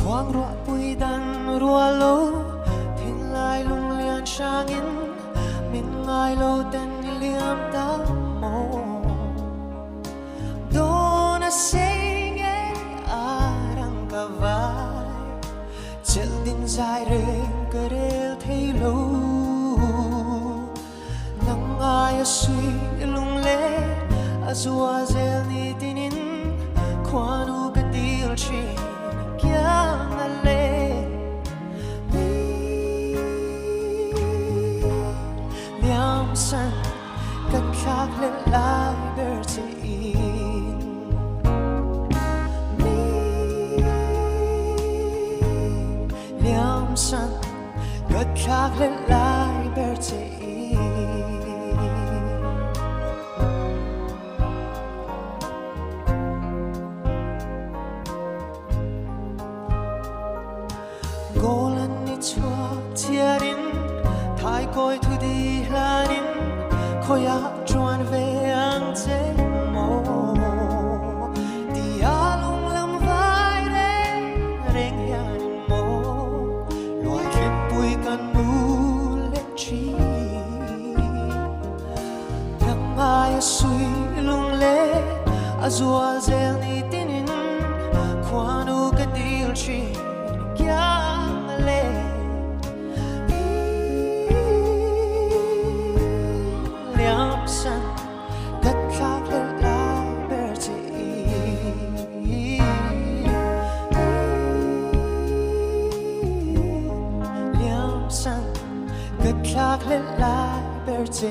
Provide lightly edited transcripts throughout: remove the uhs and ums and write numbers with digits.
Khoang rụa bụi đàn rùa lô thiên lai lung liền sang in mình ngài lâu tên liêm ta mô đô na say nghe arang kavai chel din dài reng kerel thay lâu nang ai suy lung le azua zel ni tinin khoanu katil chi kya ngale liam san kat khak le lai ber te in liam san kat khak le lai ber te Golan ni chua tiarin thai koi thu di hlanin khoya chuan ve ang che mo ti alung lam vai re reng yan mo loi khep pui kan nu le chi nang ai sui lung le azua zel ni tinin kwanu ka dil chi liam san kat khak le lai ber te liam san kat khak le lai ber te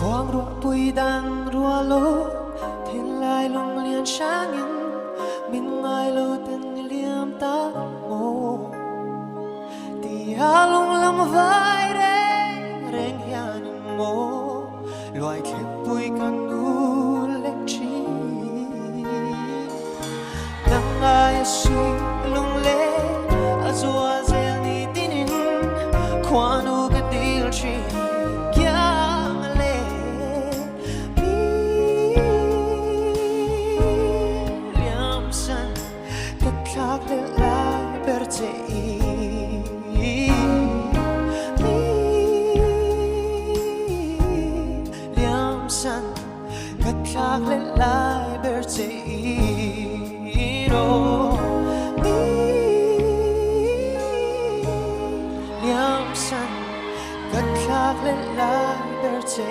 Khoang rụa bụi đàn rùa lô thiên lai lung liền sang in mình ngài lâu tên liêm ta mô ti a lung lam vai re reng hian mô loài khép bụi kan nu lek chi nang ai suy lung le azua zel ni tinin khoanu ka dil chi khak le lai ber te liam san kat khak le lai ber te liam san kat khak le lai ber te